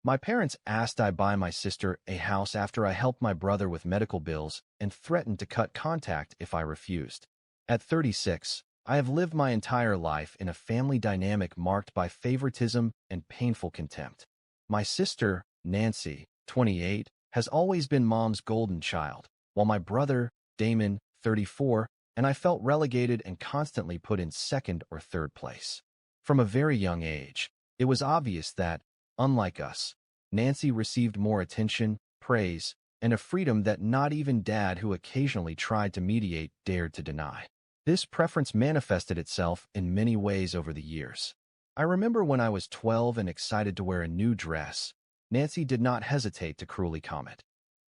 My parents asked I buy my sister a house after I helped my brother with medical bills and threatened to cut contact if I refused. At 36, I have lived my entire life in a family dynamic marked by favoritism and painful contempt. My sister, Nancy, 28, has always been Mom's golden child, while my brother, Damon, 34, and I felt relegated and constantly put in second or third place. From a very young age, it was obvious that, unlike us, Nancy received more attention, praise, and a freedom that not even Dad, who occasionally tried to mediate, dared to deny. This preference manifested itself in many ways over the years. I remember when I was 12 and excited to wear a new dress, Nancy did not hesitate to cruelly comment,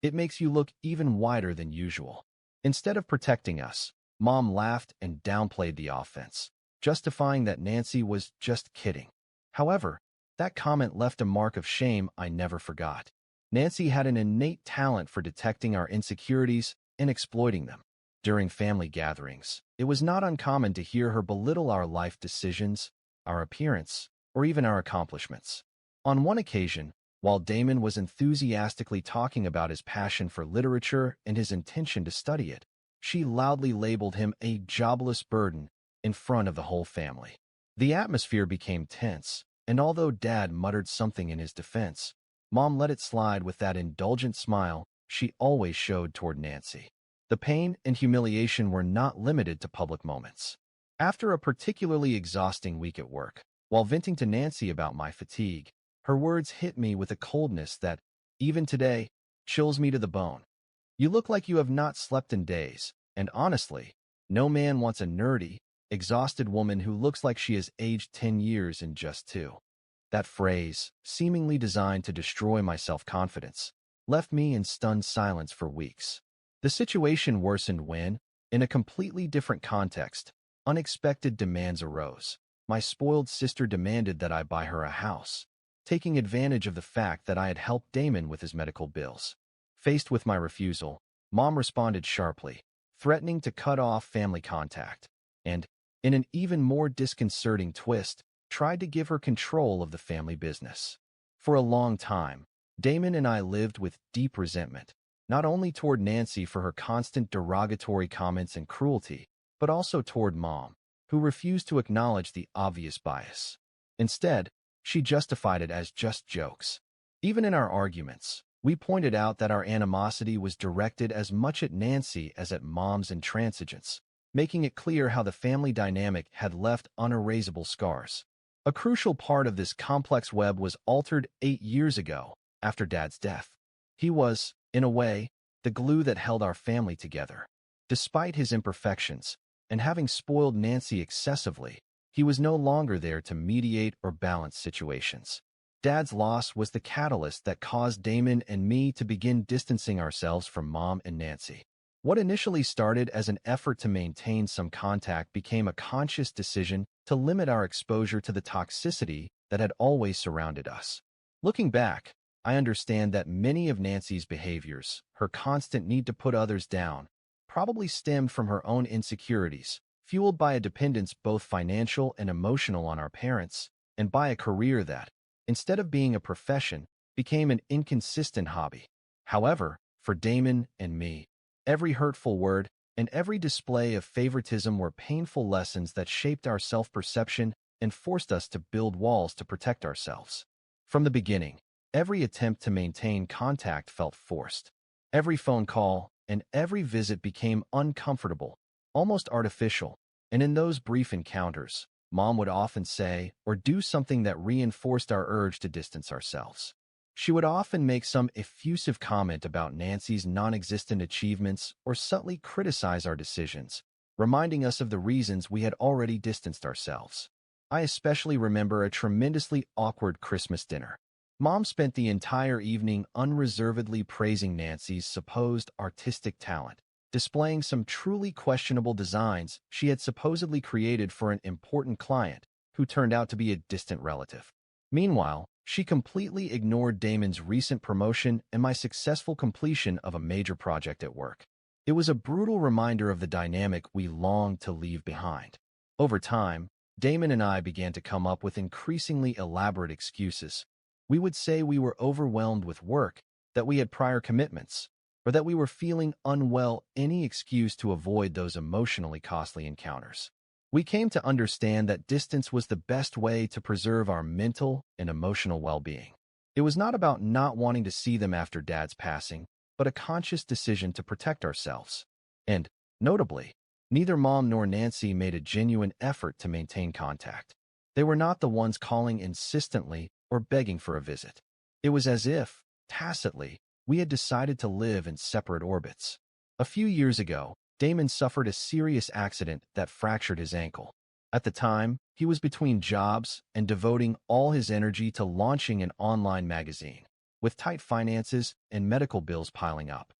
"It makes you look even wider than usual." Instead of protecting us, Mom laughed and downplayed the offense, justifying that Nancy was just kidding. However, that comment left a mark of shame I never forgot. Nancy had an innate talent for detecting our insecurities and exploiting them. During family gatherings, it was not uncommon to hear her belittle our life decisions, our appearance, or even our accomplishments. On one occasion, while Damon was enthusiastically talking about his passion for literature and his intention to study it, she loudly labeled him a jobless burden in front of the whole family. The atmosphere became tense, and although Dad muttered something in his defense, Mom let it slide with that indulgent smile she always showed toward Nancy. The pain and humiliation were not limited to public moments. After a particularly exhausting week at work, while venting to Nancy about my fatigue, her words hit me with a coldness that, even today, chills me to the bone. "You look like you have not slept in days, and honestly, no man wants a nerdy, exhausted woman who looks like she has aged 10 years in just 2. That phrase, seemingly designed to destroy my self-confidence, left me in stunned silence for weeks. The situation worsened when, in a completely different context, unexpected demands arose. My spoiled sister demanded that I buy her a house, taking advantage of the fact that I had helped Damon with his medical bills. Faced with my refusal, Mom responded sharply, threatening to cut off family contact, and, in an even more disconcerting twist, tried to give her control of the family business. For a long time, Damon and I lived with deep resentment, not only toward Nancy for her constant derogatory comments and cruelty, but also toward Mom, who refused to acknowledge the obvious bias. Instead, she justified it as just jokes. Even in our arguments, we pointed out that our animosity was directed as much at Nancy as at Mom's intransigence, making it clear how the family dynamic had left unerasable scars. A crucial part of this complex web was altered 8 years ago, after Dad's death. He was, in a way, the glue that held our family together. Despite his imperfections, and having spoiled Nancy excessively, he was no longer there to mediate or balance situations. Dad's loss was the catalyst that caused Damon and me to begin distancing ourselves from Mom and Nancy. What initially started as an effort to maintain some contact became a conscious decision to limit our exposure to the toxicity that had always surrounded us. Looking back, I understand that many of Nancy's behaviors, her constant need to put others down, probably stemmed from her own insecurities, fueled by a dependence both financial and emotional on our parents, and by a career that, instead of being a profession, became an inconsistent hobby. However, for Damon and me, every hurtful word and every display of favoritism were painful lessons that shaped our self-perception and forced us to build walls to protect ourselves. From the beginning, every attempt to maintain contact felt forced. Every phone call and every visit became uncomfortable, almost artificial, and in those brief encounters, Mom would often say or do something that reinforced our urge to distance ourselves. She would often make some effusive comment about Nancy's non-existent achievements or subtly criticize our decisions, reminding us of the reasons we had already distanced ourselves. I especially remember a tremendously awkward Christmas dinner. Mom spent the entire evening unreservedly praising Nancy's supposed artistic talent, displaying some truly questionable designs she had supposedly created for an important client who turned out to be a distant relative. Meanwhile, she completely ignored Damon's recent promotion and my successful completion of a major project at work. It was a brutal reminder of the dynamic we longed to leave behind. Over time, Damon and I began to come up with increasingly elaborate excuses, We would say we were overwhelmed with work, that we had prior commitments, or that we were feeling unwell, any excuse to avoid those emotionally costly encounters. We came to understand that distance was the best way to preserve our mental and emotional well-being. It was not about not wanting to see them after Dad's passing, but a conscious decision to protect ourselves. And, notably, neither Mom nor Nancy made a genuine effort to maintain contact. They were not the ones calling insistently or begging for a visit. It was as if, tacitly, we had decided to live in separate orbits. A few years ago, Damon suffered a serious accident that fractured his ankle. At the time, he was between jobs and devoting all his energy to launching an online magazine. With tight finances and medical bills piling up,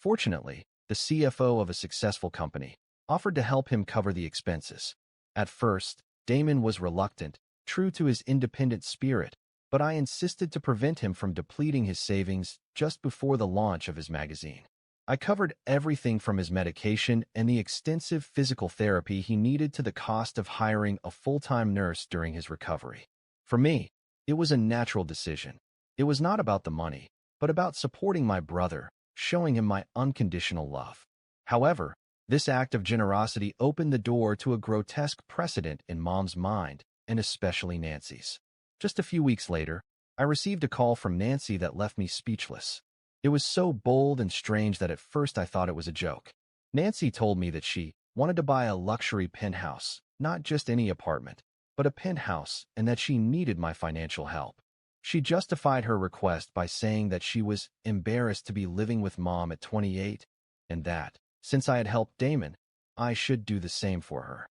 fortunately, the CFO of a successful company, offered to help him cover the expenses. At first, Damon was reluctant, true to his independent spirit, but I insisted to prevent him from depleting his savings just before the launch of his magazine. I covered everything from his medication and the extensive physical therapy he needed to the cost of hiring a full-time nurse during his recovery. For me, it was a natural decision. It was not about the money, but about supporting my brother, showing him my unconditional love. However, this act of generosity opened the door to a grotesque precedent in Mom's mind, and especially Nancy's. Just a few weeks later, I received a call from Nancy that left me speechless. It was so bold and strange that at first I thought it was a joke. Nancy told me that she wanted to buy a luxury penthouse, not just any apartment, but a penthouse, and that she needed my financial help. She justified her request by saying that she was embarrassed to be living with Mom at 28, and that, since I had helped Damon, I should do the same for her.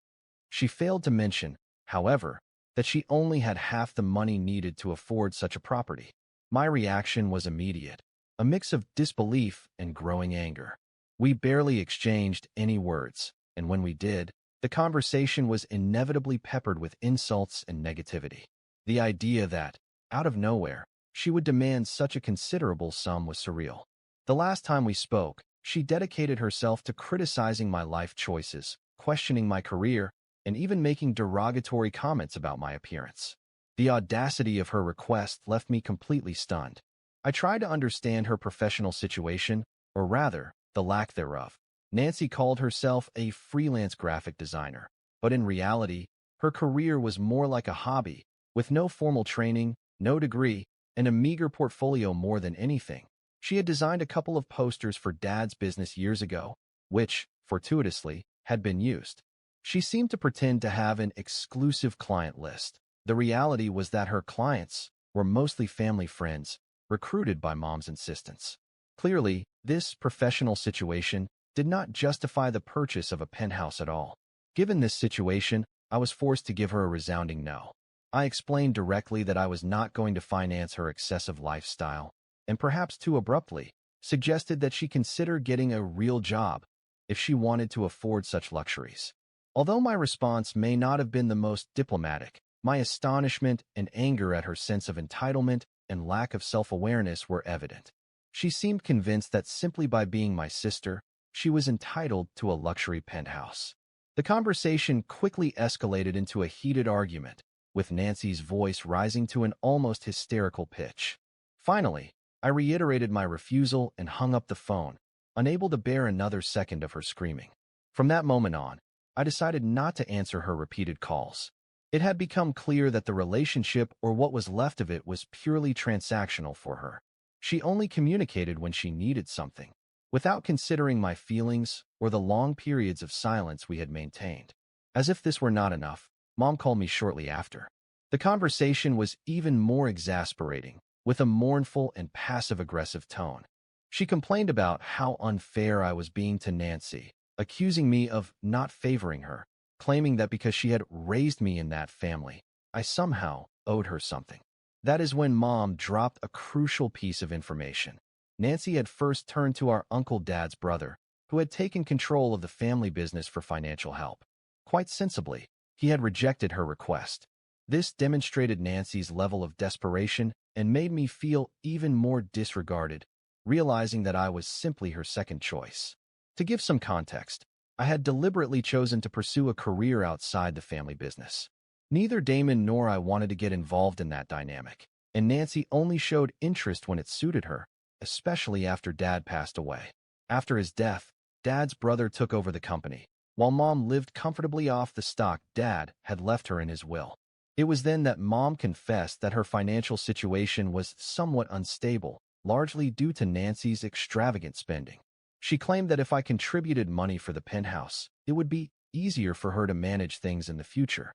She failed to mention, however, that she only had half the money needed to afford such a property. My reaction was immediate, a mix of disbelief and growing anger. We barely exchanged any words, and when we did, the conversation was inevitably peppered with insults and negativity. The idea that, out of nowhere, she would demand such a considerable sum was surreal. The last time we spoke, she dedicated herself to criticizing my life choices, questioning my career, and even making derogatory comments about my appearance. The audacity of her request left me completely stunned. I tried to understand her professional situation, or rather, the lack thereof. Nancy called herself a freelance graphic designer, but in reality, her career was more like a hobby, with no formal training, no degree, and a meager portfolio more than anything. She had designed a couple of posters for Dad's business years ago, which, fortuitously, had been used. She seemed to pretend to have an exclusive client list. The reality was that her clients were mostly family friends, recruited by Mom's insistence. Clearly, this professional situation did not justify the purchase of a penthouse at all. Given this situation, I was forced to give her a resounding no. I explained directly that I was not going to finance her excessive lifestyle, and perhaps too abruptly, suggested that she consider getting a real job if she wanted to afford such luxuries. Although my response may not have been the most diplomatic, my astonishment and anger at her sense of entitlement and lack of self-awareness were evident. She seemed convinced that simply by being my sister, she was entitled to a luxury penthouse. The conversation quickly escalated into a heated argument, with Nancy's voice rising to an almost hysterical pitch. Finally, I reiterated my refusal and hung up the phone, unable to bear another second of her screaming. From that moment on, I decided not to answer her repeated calls. It had become clear that the relationship, or what was left of it, was purely transactional for her. She only communicated when she needed something, without considering my feelings or the long periods of silence we had maintained. As if this were not enough, Mom called me shortly after. The conversation was even more exasperating, with a mournful and passive-aggressive tone. She complained about how unfair I was being to Nancy, accusing me of not favoring her, claiming that because she had raised me in that family, I somehow owed her something. That is when Mom dropped a crucial piece of information. Nancy had first turned to our Uncle Dad's brother, who had taken control of the family business for financial help. Quite sensibly, he had rejected her request. This demonstrated Nancy's level of desperation and made me feel even more disregarded, realizing that I was simply her second choice. To give some context, I had deliberately chosen to pursue a career outside the family business. Neither Damon nor I wanted to get involved in that dynamic. and Nancy only showed interest when it suited her, especially after Dad passed away. After his death, Dad's brother took over the company, while Mom lived comfortably off the stock Dad had left her in his will. It was then that Mom confessed that her financial situation was somewhat unstable, largely due to Nancy's extravagant spending. She claimed that if I contributed money for the penthouse, it would be easier for her to manage things in the future.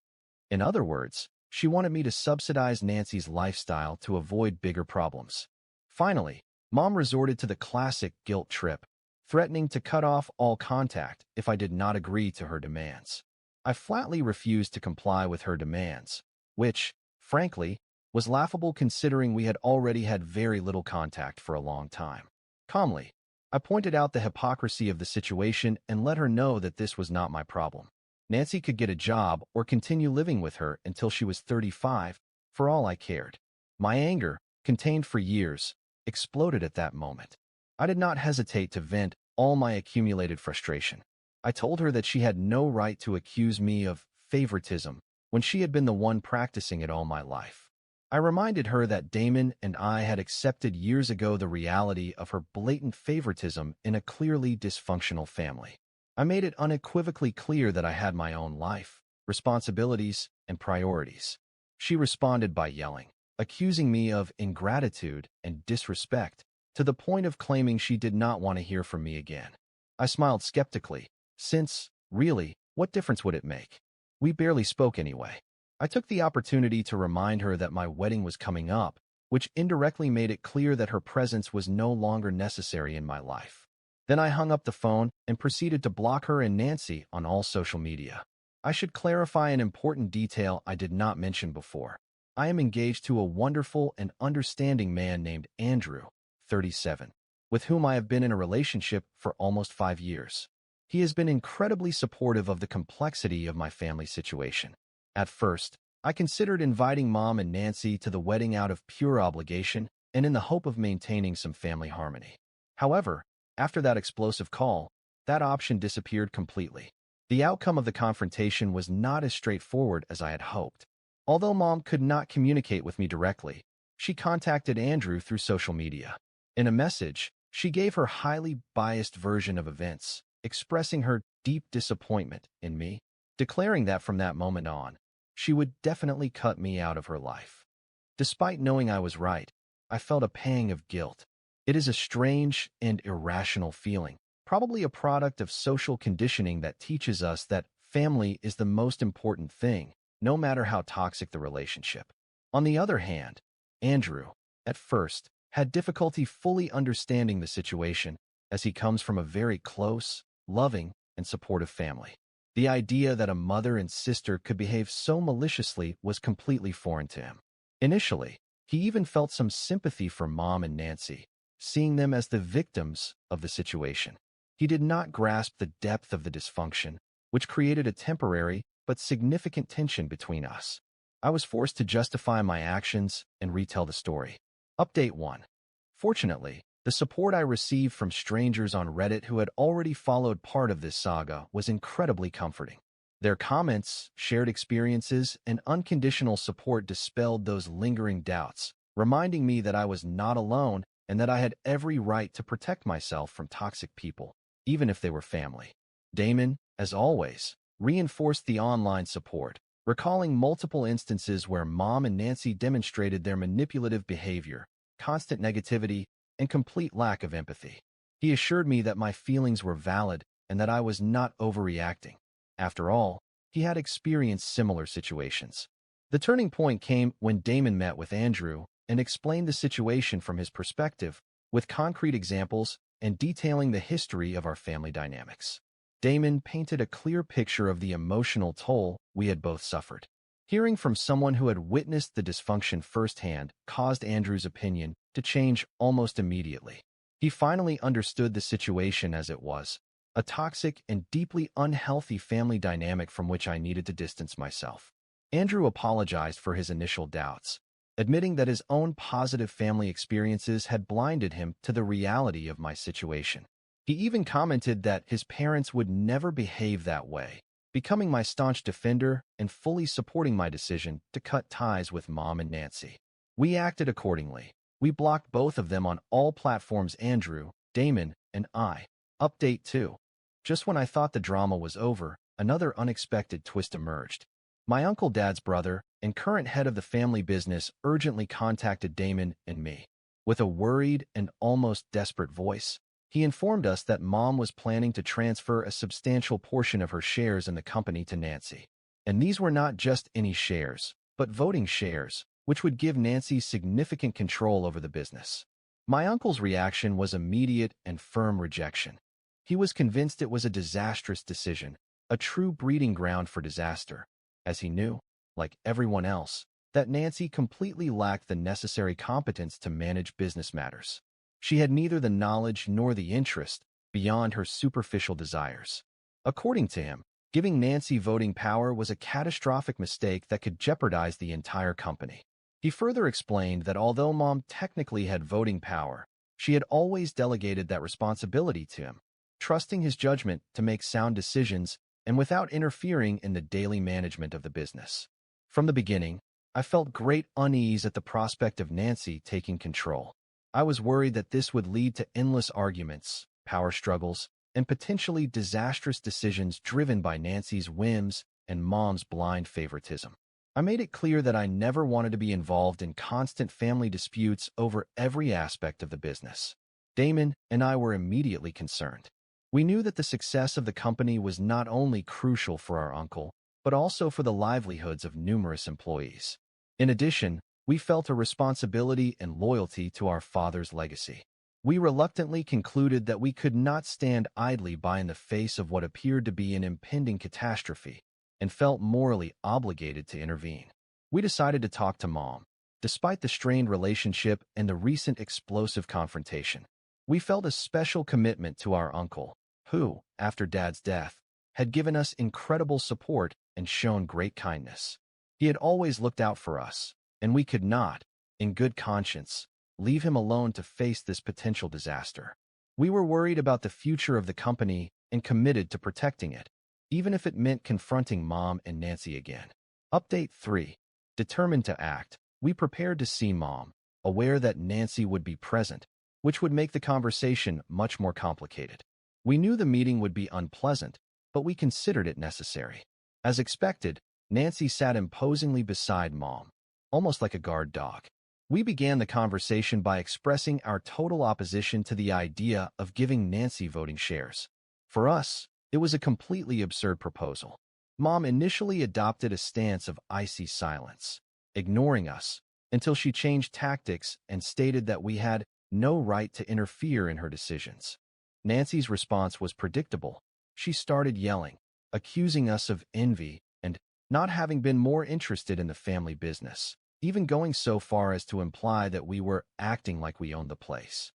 In other words, she wanted me to subsidize Nancy's lifestyle to avoid bigger problems. Finally, Mom resorted to the classic guilt trip, threatening to cut off all contact if I did not agree to her demands. I flatly refused to comply with her demands, which, frankly, was laughable considering we had already had very little contact for a long time. Calmly, I pointed out the hypocrisy of the situation and let her know that this was not my problem. Nancy could get a job or continue living with her until she was 35, for all I cared. My anger, contained for years, exploded at that moment. I did not hesitate to vent all my accumulated frustration. I told her that she had no right to accuse me of favoritism when she had been the one practicing it all my life. I reminded her that Damon and I had accepted years ago the reality of her blatant favoritism in a clearly dysfunctional family. I made it unequivocally clear that I had my own life, responsibilities, and priorities. She responded by yelling, accusing me of ingratitude and disrespect, to the point of claiming she did not want to hear from me again. I smiled skeptically, since, really, what difference would it make? We barely spoke anyway. I took the opportunity to remind her that my wedding was coming up, which indirectly made it clear that her presence was no longer necessary in my life. Then I hung up the phone and proceeded to block her and Nancy on all social media. I should clarify an important detail I did not mention before. I am engaged to a wonderful and understanding man named Andrew, 37, with whom I have been in a relationship for almost 5 years. He has been incredibly supportive of the complexity of my family situation. At first, I considered inviting Mom and Nancy to the wedding out of pure obligation and in the hope of maintaining some family harmony. However, after that explosive call, that option disappeared completely. The outcome of the confrontation was not as straightforward as I had hoped. Although Mom could not communicate with me directly, she contacted Andrew through social media. In a message, she gave her highly biased version of events, expressing her deep disappointment in me, declaring that from that moment on, she would definitely cut me out of her life. Despite knowing I was right, I felt a pang of guilt. It is a strange and irrational feeling, probably a product of social conditioning that teaches us that family is the most important thing, no matter how toxic the relationship. On the other hand, Andrew, at first, had difficulty fully understanding the situation, as he comes from a very close, loving, and supportive family. The idea that a mother and sister could behave so maliciously was completely foreign to him. Initially, he even felt some sympathy for Mom and Nancy, seeing them as the victims of the situation. He did not grasp the depth of the dysfunction, which created a temporary but significant tension between us. I was forced to justify my actions and retell the story. Update 1. Fortunately, the support I received from strangers on Reddit who had already followed part of this saga was incredibly comforting. Their comments, shared experiences, and unconditional support dispelled those lingering doubts, reminding me that I was not alone and that I had every right to protect myself from toxic people, even if they were family. Damon, as always, reinforced the online support, recalling multiple instances where Mom and Nancy demonstrated their manipulative behavior, constant negativity, and complete lack of empathy. He assured me that my feelings were valid and that I was not overreacting. After all, he had experienced similar situations. The turning point came when Damon met with Andrew and explained the situation from his perspective, with concrete examples and detailing the history of our family dynamics. Damon painted a clear picture of the emotional toll we had both suffered. Hearing from someone who had witnessed the dysfunction firsthand caused Andrew's opinion to change almost immediately. He finally understood the situation as it was, a toxic and deeply unhealthy family dynamic from which I needed to distance myself. Andrew apologized for his initial doubts, admitting that his own positive family experiences had blinded him to the reality of my situation. He even commented that his parents would never behave that way, becoming my staunch defender and fully supporting my decision to cut ties with Mom and Nancy. We acted accordingly. We blocked both of them on all platforms. Andrew, Damon, and I. Update 2. Just when I thought the drama was over, another unexpected twist emerged. My uncle Dad's brother and current head of the family business urgently contacted Damon and me. With a worried and almost desperate voice, he informed us that Mom was planning to transfer a substantial portion of her shares in the company to Nancy. And these were not just any shares, but voting shares, which would give Nancy significant control over the business. My uncle's reaction was immediate and firm rejection. He was convinced it was a disastrous decision, a true breeding ground for disaster, as he knew, like everyone else, that Nancy completely lacked the necessary competence to manage business matters. She had neither the knowledge nor the interest beyond her superficial desires. According to him, giving Nancy voting power was a catastrophic mistake that could jeopardize the entire company. He further explained that although Mom technically had voting power, she had always delegated that responsibility to him, trusting his judgment to make sound decisions and without interfering in the daily management of the business. From the beginning, I felt great unease at the prospect of Nancy taking control. I was worried that this would lead to endless arguments, power struggles, and potentially disastrous decisions driven by Nancy's whims and Mom's blind favoritism. I made it clear that I never wanted to be involved in constant family disputes over every aspect of the business. Damon and I were immediately concerned. We knew that the success of the company was not only crucial for our uncle, but also for the livelihoods of numerous employees. In addition, we felt a responsibility and loyalty to our father's legacy. We reluctantly concluded that we could not stand idly by in the face of what appeared to be an impending catastrophe, and felt morally obligated to intervene. We decided to talk to Mom. Despite the strained relationship and the recent explosive confrontation, we felt a special commitment to our uncle, who, after Dad's death, had given us incredible support and shown great kindness. He had always looked out for us, and we could not, in good conscience, leave him alone to face this potential disaster. We were worried about the future of the company and committed to protecting it, even if it meant confronting Mom and Nancy again. Update 3. Determined to act, we prepared to see Mom, aware that Nancy would be present, which would make the conversation much more complicated. We knew the meeting would be unpleasant, but we considered it necessary. As expected, Nancy sat imposingly beside Mom, almost like a guard dog. We began the conversation by expressing our total opposition to the idea of giving Nancy voting shares. For us, it was a completely absurd proposal. Mom initially adopted a stance of icy silence, ignoring us, until she changed tactics and stated that we had no right to interfere in her decisions. Nancy's response was predictable. She started yelling, accusing us of envy and not having been more interested in the family business, even going so far as to imply that we were acting like we owned the place.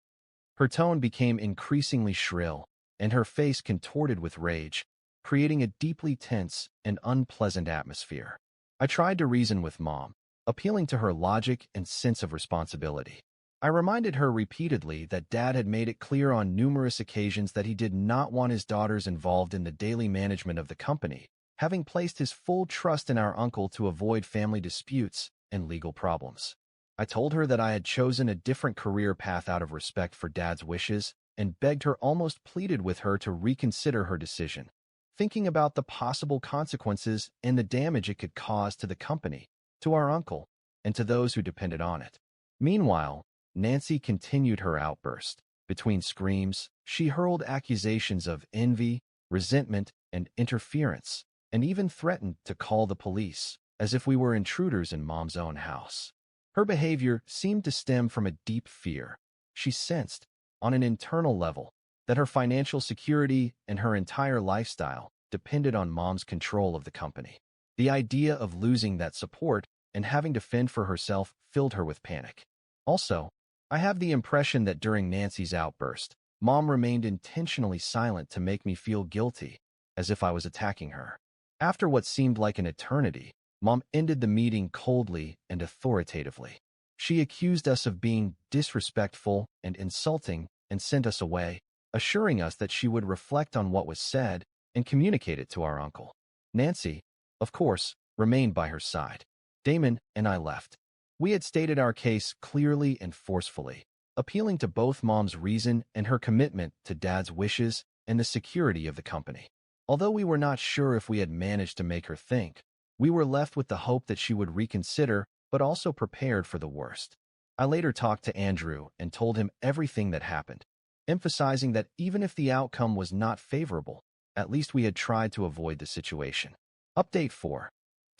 Her tone became increasingly shrill, and her face contorted with rage, creating a deeply tense and unpleasant atmosphere. I tried to reason with Mom, appealing to her logic and sense of responsibility. I reminded her repeatedly that Dad had made it clear on numerous occasions that he did not want his daughters involved in the daily management of the company, having placed his full trust in our uncle to avoid family disputes and legal problems. I told her that I had chosen a different career path out of respect for Dad's wishes, and begged her, almost pleaded with her to reconsider her decision, thinking about the possible consequences and the damage it could cause to the company, to our uncle, and to those who depended on it. Meanwhile, Nancy continued her outburst. Between screams, she hurled accusations of envy, resentment, and interference, and even threatened to call the police, as if we were intruders in Mom's own house. Her behavior seemed to stem from a deep fear. She sensed, on an internal level, that her financial security and her entire lifestyle depended on Mom's control of the company. The idea of losing that support and having to fend for herself filled her with panic. Also, I have the impression that during Nancy's outburst, Mom remained intentionally silent to make me feel guilty, as if I was attacking her. After what seemed like an eternity, Mom ended the meeting coldly and authoritatively. She accused us of being disrespectful and insulting and sent us away, assuring us that she would reflect on what was said and communicate it to our uncle. Nancy, of course, remained by her side. Damon and I left. We had stated our case clearly and forcefully, appealing to both Mom's reason and her commitment to Dad's wishes and the security of the company. Although we were not sure if we had managed to make her think, we were left with the hope that she would reconsider, but also prepared for the worst. I later talked to Andrew and told him everything that happened, emphasizing that even if the outcome was not favorable, at least we had tried to avoid the situation. Update 4.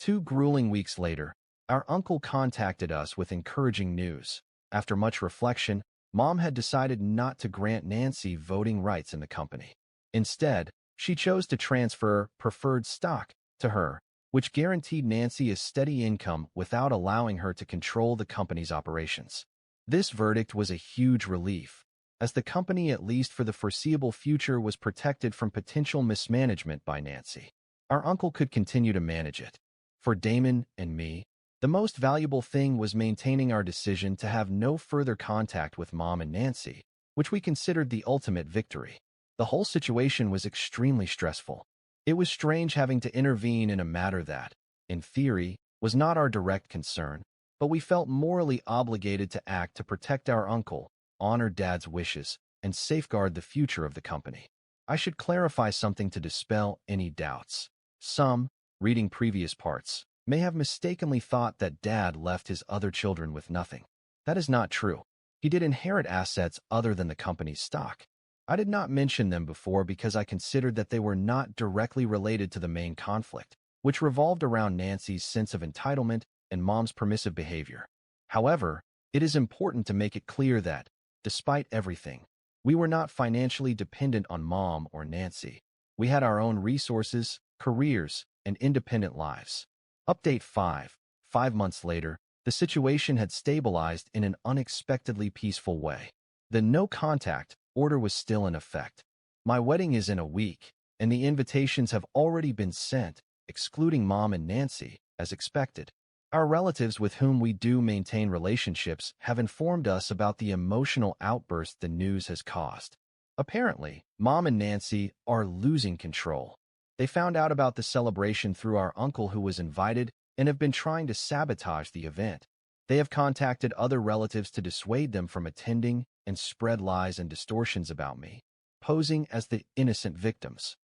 2 grueling weeks later, our uncle contacted us with encouraging news. After much reflection, Mom had decided not to grant Nancy voting rights in the company. Instead, she chose to transfer preferred stock to her, which guaranteed Nancy a steady income without allowing her to control the company's operations. This verdict was a huge relief, as the company, at least for the foreseeable future, was protected from potential mismanagement by Nancy. Our uncle could continue to manage it. For Damon and me, the most valuable thing was maintaining our decision to have no further contact with Mom and Nancy, which we considered the ultimate victory. The whole situation was extremely stressful. It was strange having to intervene in a matter that, in theory, was not our direct concern, but we felt morally obligated to act to protect our uncle, honor Dad's wishes, and safeguard the future of the company. I should clarify something to dispel any doubts. Some, reading previous parts, may have mistakenly thought that Dad left his other children with nothing. That is not true. He did inherit assets other than the company's stock. I did not mention them before because I considered that they were not directly related to the main conflict, which revolved around Nancy's sense of entitlement and Mom's permissive behavior. However, it is important to make it clear that, despite everything, we were not financially dependent on Mom or Nancy. We had our own resources, careers, and independent lives. Update 5. 5 months later, the situation had stabilized in an unexpectedly peaceful way. The no-contact order was still in effect. My wedding is in a week, and the invitations have already been sent, excluding Mom and Nancy, as expected. Our relatives with whom we do maintain relationships have informed us about the emotional outburst the news has caused. Apparently, Mom and Nancy are losing control. They found out about the celebration through our uncle who was invited and have been trying to sabotage the event. They have contacted other relatives to dissuade them from attending and spread lies and distortions about me, posing as the innocent victims.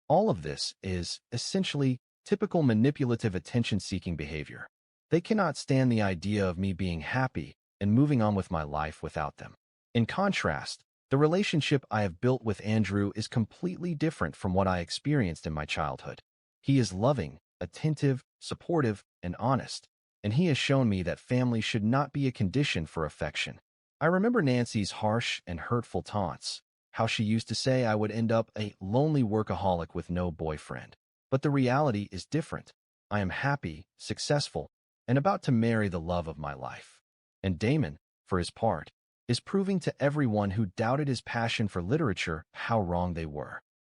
All of this is, essentially, typical manipulative attention-seeking behavior. They cannot stand the idea of me being happy and moving on with my life without them. In contrast, the relationship I have built with Andrew is completely different from what I experienced in my childhood. He is loving, attentive, supportive, and honest, and he has shown me that family should not be a condition for affection. I remember Nancy's harsh and hurtful taunts, how she used to say I would end up a lonely workaholic with no boyfriend. But the reality is different. I am happy, successful, and about to marry the love of my life. And Damon, for his part, is proving to everyone who doubted his passion for literature how wrong they were.